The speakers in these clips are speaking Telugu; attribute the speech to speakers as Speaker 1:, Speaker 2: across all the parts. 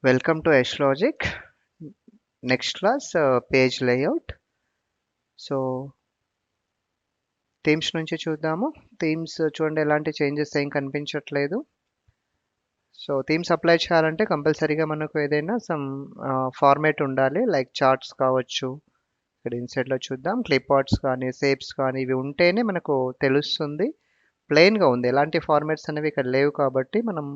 Speaker 1: Welcome to Logic. Next class, page layout. So, themes నుంచి చూద్దాము. థీమ్స్ చూడండి ఎలాంటి చేంజెస్ ఏం కనిపించట్లేదు. సో, థీమ్స్ అప్లై చేయాలంటే కంపల్సరీగా మనకు ఏదైనా సమ్ ఫార్మేట్ ఉండాలి. లైక్ చార్ట్స్ కావచ్చు. ఇక్కడ ఇన్సైడ్లో చూద్దాం. క్లిప్ ఆర్ట్స్ కానీ, షేప్స్ కానీ ఇవి ఉంటేనే మనకు తెలుస్తుంది. ప్లెయిన్గా ఉంది. ఎలాంటి ఫార్మాట్స్ అనేవి ఇక్కడ లేవు కాబట్టి మనం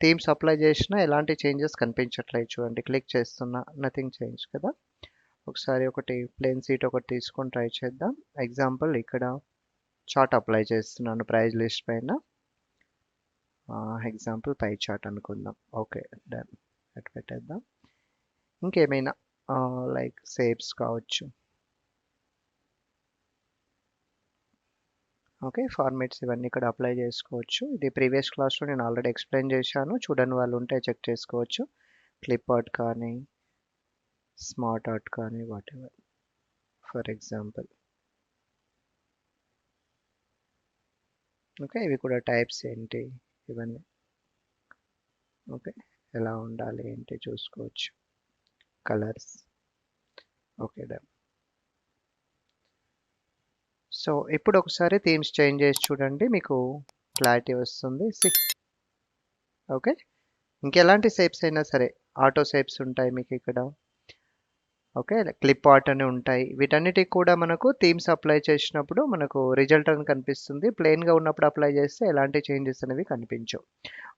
Speaker 1: థీమ్స్ అప్లై చేసినా ఎలాంటి చేంజెస్ కనిపించట్లేదు. చూడండి క్లిక్ చేస్తున్నా నథింగ్ చేంజ్ కదా. ఒకసారి ఒకటి ప్లేన్ సీట్ ఒకటి తీసుకొని ట్రై చేద్దాం. ఎగ్జాంపుల్ ఇక్కడ చార్ట్ అప్లై చేస్తున్నాను ప్రైజ్ లిస్ట్ పైన. ఎగ్జాంపుల్ పై చార్ట్ అనుకుందాం. ఓకే డన్ అటు పెట్టేద్దాం. ఇంకేమైనా లైక్ షేప్స్ కావచ్చు. ఓకే ఫార్మేట్స్ ఇవన్నీ ఇక్కడ అప్లై చేసుకోవచ్చు. ఇది ప్రీవియస్ క్లాస్లో నేను ఆల్రెడీ ఎక్స్ప్లెయిన్ చేశాను. చూడని వాళ్ళు ఉంటే చెక్ చేసుకోవచ్చు. క్లిప్ ఆర్ట్ కానీ స్మార్ట్ ఆర్ట్ కానీ what ever for example. Okay ఇవి కూడా టైప్స్ ఏంటి ఇవన్నీ ఓకే ఎలా ఉండాలి ఏంటి చూసుకోవచ్చు. Colours okay done. సో ఇప్పుడు ఒకసారి థీమ్స్ చేంజ్ చేసి చూడండి మీకు క్లారిటీ వస్తుంది. ఓకే ఇంకెలాంటి షేప్స్ అయినా సరే ఆటో షేప్స్ ఉంటాయి మీకు ఇక్కడ. ఓకే క్లిప్ ఆర్ట్ అని ఉంటాయి. వీటన్నిటికి కూడా మనకు థీమ్స్ అప్లై చేసినప్పుడు మనకు రిజల్ట్ అని కనిపిస్తుంది. ప్లెయిన్గా ఉన్నప్పుడు అప్లై చేస్తే ఎలాంటి చేంజెస్ అనేవి కనిపించవు.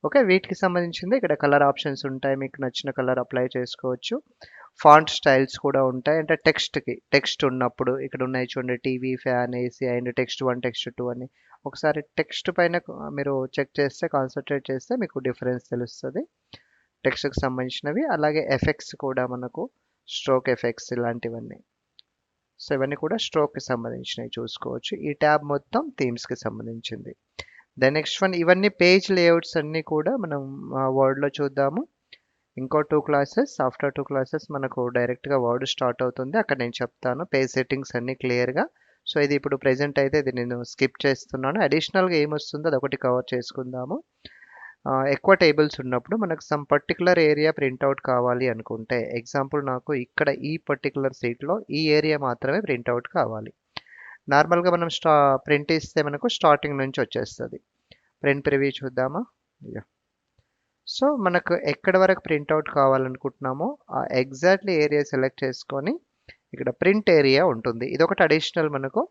Speaker 1: ఓకే వీటికి సంబంధించింది ఇక్కడ కలర్ ఆప్షన్స్ ఉంటాయి. మీకు నచ్చిన కలర్ అప్లై చేసుకోవచ్చు. ఫాంట్ స్టైల్స్ కూడా ఉంటాయి. అంటే టెక్స్ట్ ఉన్నప్పుడు ఇక్కడ ఉన్నాయి చూడండి. TV, fan, AC and text 1 text 2 అని. ఒకసారి టెక్స్ట్ పైన మీరు చెక్ చేస్తే కాన్సన్ట్రేట్ చేస్తే మీకు డిఫరెన్స్ తెలుస్తుంది టెక్స్ట్కి సంబంధించినవి. అలాగే ఎఫెక్ట్స్ కూడా మనకు స్ట్రోక్ ఎఫెక్ట్స్ ఇలాంటివన్నీ. సో ఇవన్నీ కూడా స్ట్రోక్కి సంబంధించినవి చూసుకోవచ్చు. ఈ ట్యాబ్ మొత్తం థీమ్స్కి సంబంధించింది. దెన్ నెక్స్ట్ వన్ ఇవన్నీ పేజ్ లేఅవుట్స్ అన్నీ కూడా మనం వర్డ్లో చూద్దాము. ఇంకో 2 క్లాసెస్ ఆఫ్టర్ 2 క్లాసెస్ మనకు డైరెక్ట్గా వర్డ్ స్టార్ట్ అవుతుంది. అక్కడ నేను చెప్తాను పేజ్ సెట్టింగ్స్ అన్నీ క్లియర్గా. సో ఇది ఇప్పుడు ప్రెజెంట్ అయితే ఇది నేను స్కిప్ చేస్తున్నాను. అడిషనల్గా ఏమొస్తుందో అది ఒకటి కవర్ చేసుకుందాము. ఎక్కువ టేబుల్స్ ఉన్నప్పుడు మనకు సమ్ పర్టికులర్ ఏరియా ప్రింట్అవుట్ కావాలి అనుకుంటే ఎగ్జాంపుల్ నాకు ఇక్కడ ఈ పర్టికులర్ సీట్లో ఈ ఏరియా మాత్రమే ప్రింట్అవుట్ కావాలి. నార్మల్గా మనం ప్రింట్ ఇస్తే మనకు స్టార్టింగ్ నుంచి వచ్చేస్తుంది. ప్రింట్ ప్రివ్యూ చూద్దామా. సో మనకు ఎక్కడి వరకు ప్రింట్అవుట్ కావాలనుకుంటున్నామో ఆ ఎగ్జాక్ట్లీ ఏరియా సెలెక్ట్ చేసుకొని ఇక్కడ ప్రింట్ ఏరియా ఉంటుంది. ఇది ఒకటి అడిషనల్ మనకు.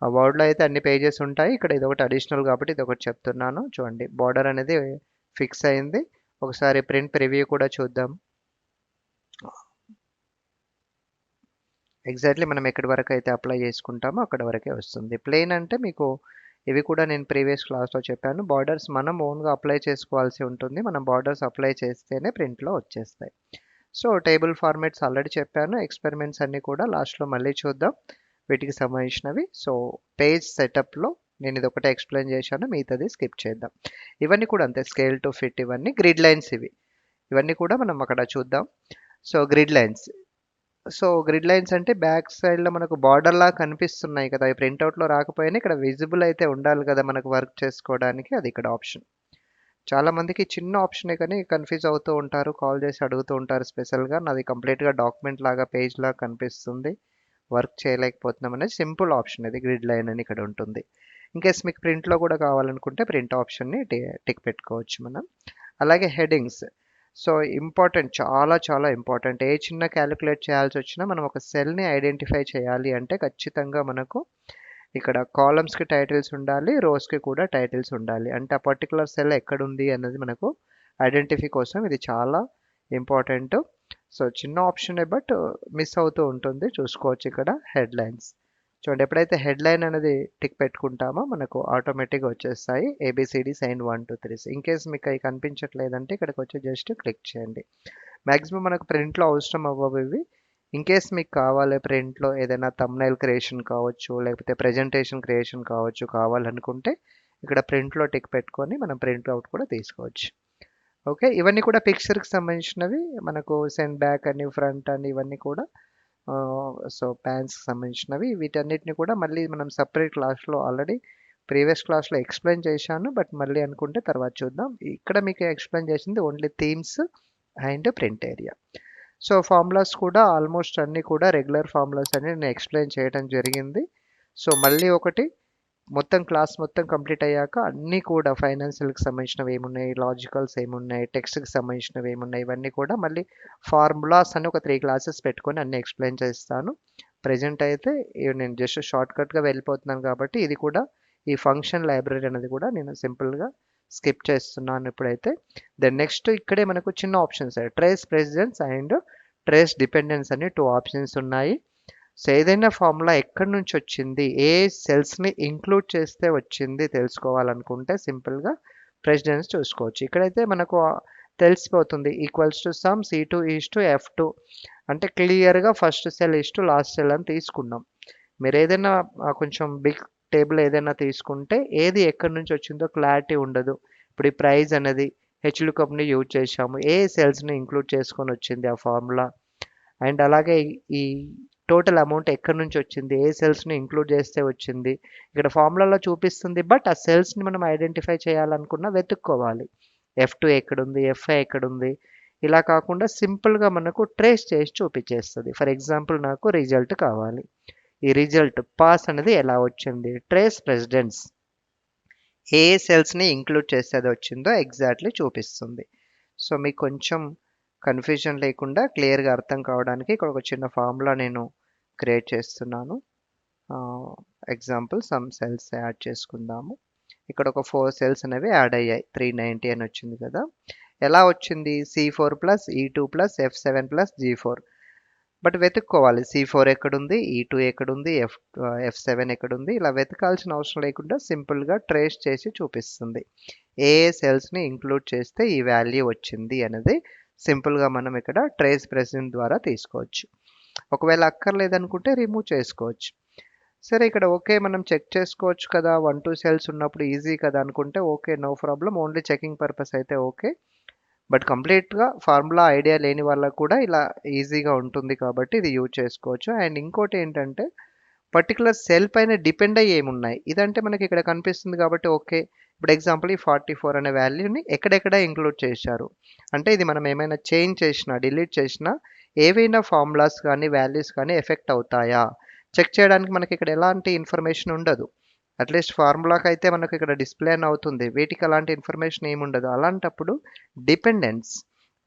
Speaker 1: ఆ వర్డ్లో అయితే అన్ని పేజెస్ ఉంటాయి. ఇక్కడ ఇది ఒకటి అడిషనల్ కాబట్టి ఇది ఒకటి చెప్తున్నాను. చూడండి బార్డర్ అనేది ఫిక్స్ అయింది. ఒకసారి ప్రింట్ ప్రివ్యూ కూడా చూద్దాం. ఎగ్జాక్ట్లీ మనం ఎక్కడి వరకు అయితే అప్లై చేసుకుంటామో అక్కడ వరకే వస్తుంది. ప్లెయిన్ అంటే మీకు ఇవి కూడా నేను ప్రీవియస్ క్లాస్లో చెప్పాను. బార్డర్స్ మనం ఓన్గా అప్లై చేసుకోవాల్సి ఉంటుంది. మనం బార్డర్స్ అప్లై చేస్తేనే ప్రింట్లో వచ్చేస్తాయి. సో టేబుల్ ఫార్మాట్స్ ఆల్రెడీ చెప్పాను. ఎక్స్పెరిమెంట్స్ అన్నీ కూడా లాస్ట్లో మళ్ళీ చూద్దాం వీటికి సంబంధించినవి. సో పేజ్ సెటప్లో నేను ఇది ఒకటే ఎక్స్ప్లెయిన్ చేశాను. మిగతాది స్కిప్ చేద్దాం. ఇవన్నీ కూడా అంతే స్కేల్ టు ఫిట్ ఇవన్నీ గ్రిడ్ లైన్స్ ఇవన్నీ కూడా మనం అక్కడ చూద్దాం. So grid lines. So grid lines అంటే బ్యాక్ సైడ్లో మనకు బార్డర్ లా కనిపిస్తున్నాయి కదా. అవి ప్రింట్అవుట్లో రాకపోయినా ఇక్కడ విజిబుల్ అయితే ఉండాలి కదా మనకు వర్క్ చేసుకోవడానికి. అది ఇక్కడ ఆప్షన్. చాలా మందికి చిన్న ఆప్షనే కానీ కన్ఫ్యూజ్ అవుతూ ఉంటారు. కాల్ చేసి అడుగుతూ ఉంటారు స్పెషల్గా. నాది కంప్లీట్గా డాక్యుమెంట్ లాగా పేజ్ లాగా కనిపిస్తుంది, వర్క్ చేయలేకపోతున్నాం అనేది సింపుల్ ఆప్షన్. ఇది గ్రిడ్ లైన్ అని ఇక్కడ ఉంటుంది. ఇన్కేస్ మీకు ప్రింట్లో కూడా కావాలనుకుంటే ప్రింట్ ఆప్షన్ని టిక్ పెట్టుకోవచ్చు మనం. అలాగే హెడ్డింగ్స్. సో ఇంపార్టెంట్, చాలా చాలా ఇంపార్టెంట్. ఏ చిన్న క్యాలిక్యులేట్ చేయాల్సి వచ్చినా మనం ఒక సెల్ని ఐడెంటిఫై చేయాలి అంటే ఖచ్చితంగా మనకు ఇక్కడ కాలమ్స్కి టైటిల్స్ ఉండాలి, రోస్కి కూడా టైటిల్స్ ఉండాలి. అంటే ఆ పర్టికులర్ సెల్ ఎక్కడుంది అన్నది మనకు ఐడెంటిఫై కోసం ఇది చాలా ఇంపార్టెంట్. సో చిన్న ఆప్షనే బట్ మిస్ అవుతూ ఉంటుంది. చూసుకోవచ్చు ఇక్కడ హెడ్లైన్స్. చూడండి ఎప్పుడైతే హెడ్లైన్ అనేది టిక్ పెట్టుకుంటామో మనకు ఆటోమేటిక్గా వచ్చేస్తాయి ఏబిసిడి సైన్ 1 2 3. ఇన్ కేస్ మీకు అవి కనిపించట్లేదంటే ఇక్కడికి వచ్చి జస్ట్ క్లిక్ చేయండి. మ్యాక్సిమం మనకు ప్రింట్లో అవసరం అవ్వవు ఇవి. ఇన్ కేస్ మీకు కావాలి ప్రింట్లో ఏదైనా థంబ్నెయిల్ క్రియేషన్ కావచ్చు, లేకపోతే ప్రెజెంటేషన్ క్రియేషన్ కావచ్చు కావాలనుకుంటే ఇక్కడ ప్రింట్లో టిక్ పెట్టుకొని మనం ప్రింట్ అవుట్ కూడా తీసుకోవచ్చు. ఓకే ఇవన్నీ కూడా పిక్చర్కి సంబంధించినవి. మనకు సెండ్ బ్యాక్ అని ఫ్రంట్ అని ఇవన్నీ కూడా సో ప్యాన్స్కి సంబంధించినవి. వీటన్నిటిని కూడా మళ్ళీ మనం సపరేట్ క్లాస్లో ఆల్రెడీ ప్రీవియస్ క్లాస్లో ఎక్స్ప్లెయిన్ చేశాను. బట్ మళ్ళీ అనుకుంటే తర్వాత చూద్దాం. ఇక్కడ మీకు ఎక్స్ప్లెయిన్ చేసింది only themes and print area. So formulas కూడా ఆల్మోస్ట్ అన్నీ కూడా రెగ్యులర్ ఫార్ములాస్ అని నేను ఎక్స్ప్లెయిన్ చేయడం జరిగింది. సో మళ్ళీ ఒకటి మొత్తం క్లాస్ మొత్తం కంప్లీట్ అయ్యాక అన్నీ కూడా ఫైనాన్షియల్కి సంబంధించినవి ఏమున్నాయి, లాజికల్స్ ఏమున్నాయి, టెక్స్ట్కి సంబంధించినవి ఏమున్నాయి, ఇవన్నీ కూడా మళ్ళీ ఫార్ములాస్ అని ఒక 3 క్లాసెస్ పెట్టుకొని అన్నీ ఎక్స్ప్లెయిన్ చేస్తాను. ప్రజెంట్ అయితే నేను జస్ట్ షార్ట్కట్గా వెళ్ళిపోతున్నాను కాబట్టి ఇది కూడా ఈ ఫంక్షన్ లైబ్రరీ అనేది కూడా నేను సింపుల్గా స్కిప్ చేస్తున్నాను ఇప్పుడైతే. దెన్ నెక్స్ట్ ఇక్కడే మనకు చిన్న options trace precedence and trace dependence అని 2 ఆప్షన్స్ ఉన్నాయి. సో ఏదైనా ఫార్ములా ఎక్కడి నుంచి వచ్చింది, ఏ సెల్స్ని ఇంక్లూడ్ చేస్తే వచ్చింది తెలుసుకోవాలనుకుంటే సింపుల్గా ప్రెసిడెన్స్ చూసుకోవచ్చు. ఇక్కడైతే మనకు తెలిసిపోతుంది equals to some C2 is to F2 అంటే క్లియర్గా first cell is to last cell అని తీసుకున్నాం. మీరు ఏదైనా కొంచెం బిగ్ టేబుల్ ఏదైనా తీసుకుంటే ఏది ఎక్కడి నుంచి వచ్చిందో క్లారిటీ ఉండదు. ఇప్పుడు ఈ ప్రైజ్ అనేది హెచ్లుకప్ని యూజ్ చేసాము, ఏ సెల్స్ని ఇంక్లూడ్ చేసుకొని వచ్చింది ఆ ఫార్ములా, అండ్ అలాగే ఈ టోటల్ అమౌంట్ ఎక్కడి నుంచి వచ్చింది, ఏ సెల్స్ని ఇంక్లూడ్ చేస్తే వచ్చింది, ఇక్కడ ఫార్ములాలో చూపిస్తుంది. బట్ ఆ సెల్స్ని మనం ఐడెంటిఫై చేయాలనుకున్నా వెతుక్కోవాలి, F2 ఎక్కడుంది, F5 ఎక్కడుంది. ఇలా కాకుండా సింపుల్గా మనకు ట్రేస్ చేసి చూపించేస్తుంది. ఫర్ ఎగ్జాంపుల్ నాకు రిజల్ట్ కావాలి, ఈ రిజల్ట్ పాస్ అనేది ఎలా వచ్చింది, ట్రేస్ ప్రెసిడెన్స్ ఏ సెల్స్ని ఇంక్లూడ్ చేస్తే అది వచ్చిందో ఎగ్జాక్ట్లీ చూపిస్తుంది. సో మీకు కొంచెం కన్ఫ్యూజన్ లేకుండా క్లియర్గా అర్థం కావడానికి ఇక్కడ ఒక చిన్న ఫార్ములా నేను క్రియేట్ చేస్తున్నాను. ఎగ్జాంపుల్ సమ్ సెల్స్ యాడ్ చేసుకుందాము. ఇక్కడ ఒక 4 సెల్స్ అనేవి యాడ్ అయ్యాయి, 390 అని వచ్చింది కదా. ఎలా వచ్చింది, C4 plus E2 plus F7 plus G4. But వెతుక్కోవాలి, C4 ఎక్కడుంది, E2 ఎక్కడుంది, F7 ఎక్కడుంది, ఇలా వెతకాల్సిన అవసరం లేకుండా సింపుల్గా ట్రేస్ చేసి చూపిస్తుంది. ఏ సెల్స్ని ఇంక్లూడ్ చేస్తే ఈ వాల్యూ వచ్చింది అనేది సింపుల్గా మనం ఇక్కడ ట్రేస్ ప్రెసిడెన్స్ ద్వారా తీసుకోవచ్చు. ఒకవేళ అక్కర్లేదనుకుంటే రిమూవ్ చేసుకోవచ్చు. సరే ఇక్కడ ఓకే మనం చెక్ చేసుకోవచ్చు కదా, 1-2 సెల్స్ ఉన్నప్పుడు ఈజీ కదా అనుకుంటే okay, no problem, only checking purpose అయితే ఓకే. బట్ కంప్లీట్గా ఫార్ములా ఐడియా లేని వాళ్ళకు కూడా ఇలా ఈజీగా ఉంటుంది కాబట్టి ఇది యూజ్ చేసుకోవచ్చు. అండ్ ఇంకోటి ఏంటంటే పర్టికులర్ సెల్ పైన డిపెండ్ అయ్యి ఏమున్నాయి, ఇదంటే మనకి ఇక్కడ కనిపిస్తుంది కాబట్టి ఓకే. ఇప్పుడు ఎగ్జాంపుల్ ఈ 44 అనే వాల్యూని ఎక్కడెక్కడ ఇంక్లూడ్ చేశారు అంటే ఇది మనం ఏమైనా చేంజ్ చేసినా డిలీట్ చేసినా ఏవైనా ఫార్ములాస్ కానీ వాల్యూస్ కానీ ఎఫెక్ట్ అవుతాయా చెక్ చేయడానికి మనకి ఇక్కడ ఎలాంటి ఇన్ఫర్మేషన్ ఉండదు. అట్లీస్ట్ ఫార్ములాకి అయితే మనకు ఇక్కడ డిస్ప్లే అని అవుతుంది, వీటికి అలాంటి ఇన్ఫర్మేషన్ ఏమి ఉండదు. అలాంటప్పుడు డిపెండెన్స్,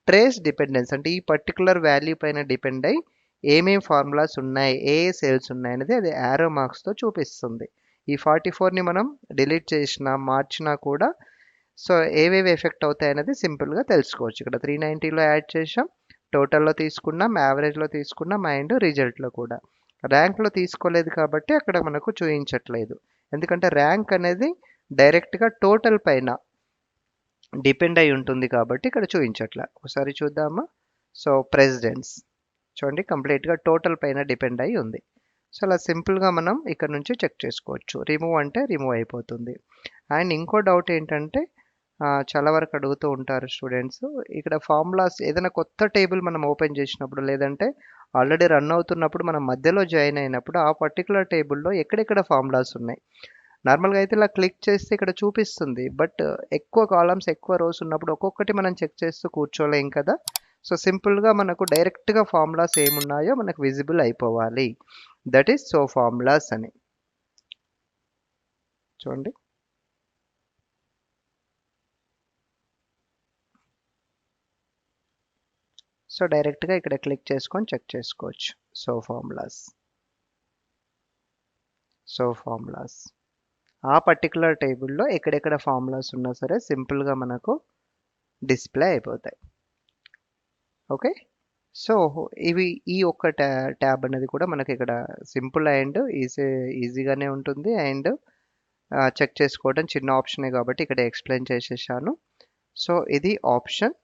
Speaker 1: ట్రేస్ డిపెండెన్స్ అంటే ఈ పర్టికులర్ వాల్యూ పైన డిపెండ్ అయ్యి ఏమేమి ఫార్ములాస్ ఉన్నాయి, ఏ సెల్స్ ఉన్నాయి అనేది అది యారో మార్క్స్తో చూపిస్తుంది. ఈ 44ని మనం డిలీట్ చేసినా మార్చినా కూడా సో ఏవేవి ఎఫెక్ట్ అవుతాయి అనేది సింపుల్గా తెలుసుకోవచ్చు. ఇక్కడ 390లో యాడ్ చేసాం, టోటల్లో తీసుకున్నాం, యావరేజ్లో తీసుకున్నాం అండ్ రిజల్ట్లో కూడా. ర్యాంక్లో తీసుకోలేదు కాబట్టి అక్కడ మనకు చూపించట్లేదు, ఎందుకంటే ర్యాంక్ అనేది డైరెక్ట్గా టోటల్ పైన డిపెండ్ అయి ఉంటుంది కాబట్టి ఇక్కడ చూపించట్లే. ఒకసారి చూద్దామా. సో ప్రెసిడెన్స్ చూడండి కంప్లీట్గా టోటల్ పైన డిపెండ్ అయి ఉంది. సో అలా సింపుల్గా మనం ఇక్కడ నుంచి చెక్ చేసుకోవచ్చు. రిమూవ్ అంటే రిమూవ్ అయిపోతుంది. అండ్ ఇంకో డౌట్ ఏంటంటే చాలా వరకు అడుగుతూ ఉంటారు స్టూడెంట్స్, ఇక్కడ ఫార్ములాస్ ఏదైనా కొత్త టేబుల్ మనం ఓపెన్ చేసినప్పుడు లేదంటే ఆల్రెడీ రన్ అవుతున్నప్పుడు మనం మధ్యలో జాయిన్ అయినప్పుడు ఆ పర్టికులర్ టేబుల్లో ఎక్కడెక్కడ ఫార్ములాస్ ఉన్నాయి. నార్మల్గా అయితే ఇలా క్లిక్ చేస్తే ఇక్కడ చూపిస్తుంది, బట్ ఎక్కువ కాలమ్స్ ఎక్కువ రోస్ ఉన్నప్పుడు ఒక్కొక్కటి మనం చెక్ చేస్తూ కూర్చోలేం కదా. సో సింపుల్గా మనకు డైరెక్ట్గా ఫార్ములాస్ ఏమున్నాయో మనకు విజిబుల్ అయిపోవాలి, దట్ ఈస్ సో ఫార్ములాస్ అని. చూడండి సో డైరెక్ట్గా ఇక్కడ క్లిక్ చేసుకొని చెక్ చేసుకోవచ్చు. సో ఫార్ములాస్ ఆ పర్టికులర్ టేబుల్లో ఎక్కడెక్కడ ఫార్ములాస్ ఉన్నా సరే సింపుల్గా మనకు డిస్ప్లే అయిపోతాయి. ఓకే, సో ఇవి ఈ ఒక్క ట్యాబ్ అనేది కూడా మనకి ఇక్కడ సింపుల్ అండ్ ఈజీగానే ఉంటుంది అండ్ చెక్ చేసుకోవడం చిన్న ఆప్షనే కాబట్టి ఇక్కడ ఎక్స్ప్లెయిన్ చేసేసాను. సో ఇది ఆప్షన్.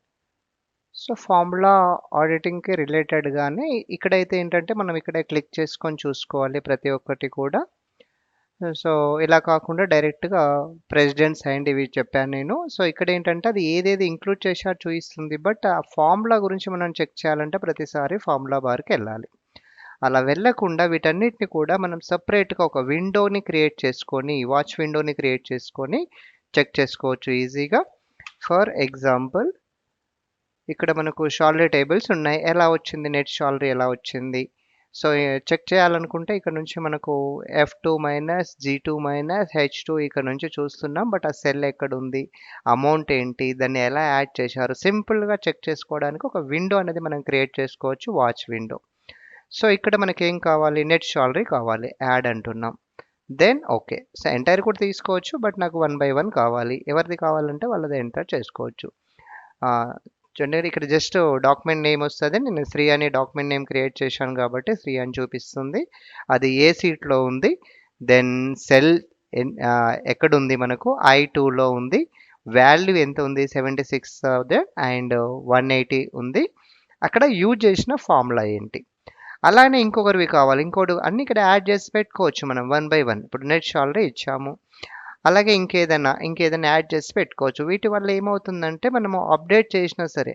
Speaker 1: సో ఫార్ములా ఆడిటింగ్కి రిలేటెడ్గానే ఇక్కడైతే ఏంటంటే మనం ఇక్కడ క్లిక్ చేసుకొని చూసుకోవాలి ప్రతి ఒక్కటి కూడా. సో ఇలా కాకుండా డైరెక్ట్గా ప్రెసిడెంట్స్ అండ్ ఇవి చెప్పాను నేను. సో ఇక్కడ ఏంటంటే అది ఏదేది ఇంక్లూడ్ చేసా చూపిస్తుంది, బట్ ఆ ఫార్ములా గురించి మనం చెక్ చేయాలంటే ప్రతిసారి ఫార్ములా బార్కి వెళ్ళాలి. అలా వెళ్ళకుండా వీటన్నిటిని కూడా మనం సపరేట్గా ఒక విండోని క్రియేట్ చేసుకొని వాచ్ విండోని క్రియేట్ చేసుకొని చెక్ చేసుకోవచ్చు ఈజీగా. ఫర్ ఎగ్జాంపుల్ ఇక్కడ మనకు శాలరీ టేబుల్స్ ఉన్నాయి. ఎలా వచ్చింది నెట్ శాలరీ ఎలా వచ్చింది? సో చెక్ చేయాలనుకుంటే ఇక్కడ నుంచి మనకు F2 minus G2 minus H2 ఇక్కడ నుంచి చూస్తున్నాం. బట్ ఆ సెల్ ఎక్కడ ఉంది, అమౌంట్ ఏంటి, దాన్ని ఎలా యాడ్ చేశారు, సింపుల్గా చెక్ చేసుకోవడానికి ఒక విండో అనేది మనం క్రియేట్ చేసుకోవచ్చు, వాచ్ విండో. సో ఇక్కడ మనకి ఏం కావాలి, నెట్ శాలరీ కావాలి, యాడ్ అంటున్నాం. Then okay. సో ఎంటైర్ కూడా తీసుకోవచ్చు, బట్ నాకు 1 బై 1 కావాలి. ఎవరిది కావాలంటే వాళ్ళది ఎంటర్ చేసుకోవచ్చు. చూడండి ఇక్కడ జస్ట్ డాక్యుమెంట్ నేమ్ వస్తుంది. నేను శ్రీ అనే డాక్యుమెంట్ నేమ్ క్రియేట్ చేశాను కాబట్టి శ్రీ అని చూపిస్తుంది. అది ఏ సీట్లో ఉంది, దెన్ సెల్ ఎక్కడుంది, మనకు I2లో ఉంది. వాల్యూ ఎంత ఉంది, 76 అండ్ 180 ఉంది. అక్కడ యూజ్ చేసిన ఫార్ములా ఏంటి. అలానే ఇంకొకరివి కావాలి, ఇంకోటి అన్ని ఇక్కడ యాడ్ చేసి పెట్టుకోవచ్చు మనం 1 బై 1. ఇప్పుడు నెట్ శాలరీ ఇచ్చాము, అలాగే ఇంకేదైనా యాడ్ చేసి పెట్టుకోవచ్చు. వీటి వల్ల ఏమవుతుందంటే మనము అప్డేట్ చేసినా సరే,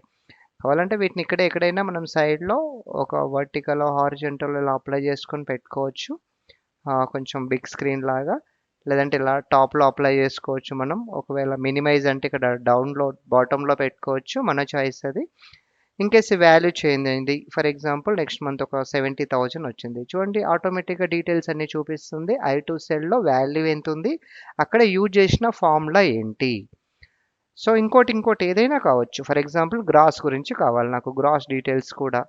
Speaker 1: కావాలంటే వీటిని ఇక్కడ ఎక్కడైనా మనం సైడ్లో ఒక వర్టికల్ హారిజంటల్ ఇలా అప్లై చేసుకొని పెట్టుకోవచ్చు, కొంచెం బిగ్ స్క్రీన్ లాగా. లేదంటే ఇలా టాప్లో అప్లై చేసుకోవచ్చు మనం. ఒకవేళ మినిమైజ్ అంటే ఇక్కడ డౌన్లో బాటంలో పెట్టుకోవచ్చు, మన చాయిస్ అది. ఇన్ కేస్ వాల్యూ చేంజ్ అయింది, ఫర్ ఎగ్జాంపుల్ నెక్స్ట్ మంత్ ఒక 70,000 వచ్చింది, చూడండి ఆటోమేటిక్గా డీటెయిల్స్ అన్ని చూపిస్తుంది. I2 సెల్లో వాల్యూ ఎంత ఉంది, అక్కడ యూజ్ చేసిన ఫార్ములా ఏంటి. సో ఇంకోటి ఏదైనా కావచ్చు, ఫర్ ఎగ్జాంపుల్ గ్రాస్ గురించి కావాలి నాకు, గ్రాస్ డీటెయిల్స్ కూడా.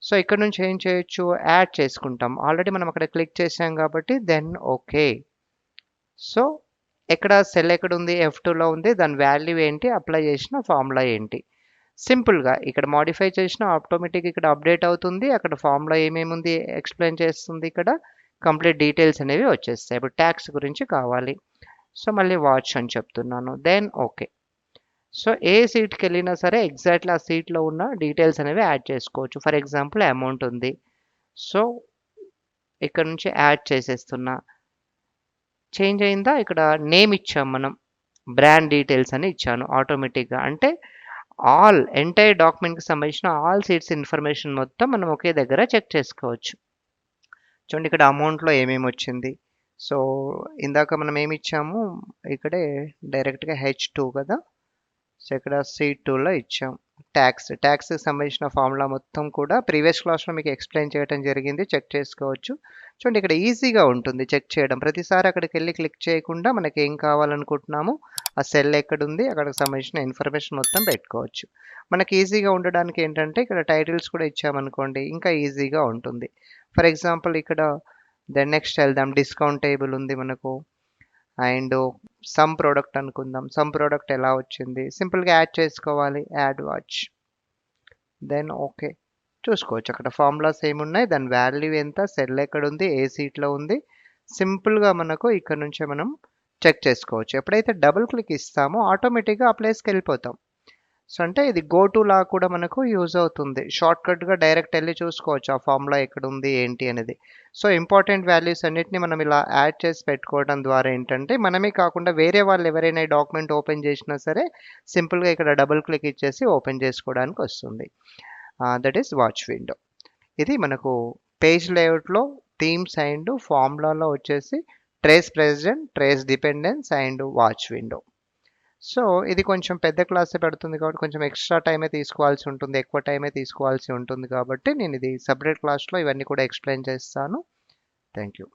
Speaker 1: సో ఇక్కడ నుంచి ఏం చేయొచ్చు, యాడ్ చేసుకుంటాం. ఆల్రెడీ మనం అక్కడ క్లిక్ చేసాం కాబట్టి దెన్ ఓకే. సో ఎక్కడ సెల్ ఎక్కడ ఉంది, F2లో ఉంది, దాని వాల్యూ ఏంటి, అప్లై చేసిన ఫార్ములా ఏంటి. సింపుల్గా ఇక్కడ మాడిఫై చేసిన ఆటోమేటిక్ ఇక్కడ అప్డేట్ అవుతుంది. అక్కడ ఫామ్లో ఏమేమి ఉంది ఎక్స్ప్లెయిన్ చేస్తుంది, ఇక్కడ కంప్లీట్ డీటెయిల్స్ అనేవి వచ్చేస్తాయి. ఇప్పుడు ట్యాక్స్ గురించి కావాలి, సో మళ్ళీ వాచ్ అని చెప్తున్నాను, దెన్ ఓకే. సో ఏ సీట్కి వెళ్ళినా సరే ఎగ్జాక్ట్లీ ఆ సీట్లో ఉన్న డీటెయిల్స్ అనేవి యాడ్ చేసుకోవచ్చు. ఫర్ ఎగ్జాంపుల్ అమౌంట్ ఉంది, సో ఇక్కడ నుంచి యాడ్ చేసేస్తున్నా. చేంజ్ అయిందా, ఇక్కడ నేమ్ ఇచ్చాం మనం, బ్రాండ్ డీటెయిల్స్ అని ఇచ్చాను ఆటోమేటిక్గా. అంటే ఆల్ ఎంటైర్ డాక్యుమెంట్కి సంబంధించిన ఆల్ సీట్స్ ఇన్ఫర్మేషన్ మొత్తం మనం ఒకే దగ్గర చెక్ చేసుకోవచ్చు. చూడండి ఇక్కడ అమౌంట్లో ఏమేమి వచ్చింది. సో ఇందాక మనం ఏమి ఇచ్చాము, ఇక్కడే డైరెక్ట్గా H2 కదా. సో ఇక్కడ C2లో ఇచ్చాం. ట్యాక్స్కి సంబంధించిన ఫార్ములా మొత్తం కూడా ప్రీవియస్ క్లాస్లో మీకు ఎక్స్ప్లెయిన్ చేయడం జరిగింది, చెక్ చేసుకోవచ్చు. చూడండి ఇక్కడ ఈజీగా ఉంటుంది చెక్ చేయడం. ప్రతిసారి అక్కడికి వెళ్ళి క్లిక్ చేయకుండా మనకి ఏం కావాలనుకుంటున్నాము, ఆ సెల్ ఎక్కడుంది, అక్కడికి సంబంధించిన ఇన్ఫర్మేషన్ మొత్తం పెట్టుకోవచ్చు. మనకి ఈజీగా ఉండడానికి ఏంటంటే ఇక్కడ టైటిల్స్ కూడా ఇచ్చామనుకోండి, ఇంకా ఈజీగా ఉంటుంది. ఫర్ ఎగ్జాంపుల్ ఇక్కడ దెన్ నెక్స్ట్ వెళ్దాం, డిస్కౌంట్ టేబుల్ ఉంది మనకు, అండ్ సమ్ ప్రోడక్ట్ అనుకుందాం. సమ్ ప్రోడక్ట్ ఎలా వచ్చింది, సింపుల్గా యాడ్ చేసుకోవాలి, యాడ్ వాచ్, దెన్ ఓకే. చూసుకోవచ్చు అక్కడ ఫార్ములాస్ ఏమున్నాయి, దాని వాల్యూ ఎంత, సెల్ ఎక్కడ ఉంది, ఏ సీట్లో ఉంది, సింపుల్గా మనకు ఇక్కడ నుంచే మనం చెక్ చేసుకోవచ్చు. ఎప్పుడైతే డబుల్ క్లిక్ ఇస్తామో ఆటోమేటిక్గా ఆ ప్లేస్కి వెళ్ళిపోతాం. సో అంటే ఇది గో టు లా కూడా మనకు యూజ్ అవుతుంది. షార్ట్ కట్గా డైరెక్ట్ వెళ్ళి చూసుకోవచ్చు ఆ ఫార్ములా ఎక్కడ ఉంది ఏంటి అనేది. సో ఇంపార్టెంట్ వాల్యూస్ అన్నిటిని మనం ఇలా యాడ్ చేసి పెట్టుకోవడం ద్వారా ఏంటంటే మనమే కాకుండా వేరే వాళ్ళు ఎవరైనా ఈ డాక్యుమెంట్ ఓపెన్ చేసినా సరే సింపుల్గా ఇక్కడ డబుల్ క్లిక్ ఇచ్చేసి ఓపెన్ చేసుకోవడానికి వస్తుంది. That is watch window. ఇది మనకు పేజ్ లేఅవుట్లో థీమ్స్ అండ్ ఫార్ములాలో వచ్చేసి trace president, trace dependence and watch window. So ఇది కొంచెం పెద్ద క్లాసే పడుతుంది కాబట్టి కొంచెం ఎక్స్ట్రా టైమే తీసుకోవాల్సి ఉంటుంది, ఎక్కువ టైమే తీసుకోవాల్సి ఉంటుంది కాబట్టి నేను ఇది సపరేట్ క్లాస్లో ఇవన్నీ కూడా ఎక్స్ప్లెయిన్ చేస్తాను. Thank you.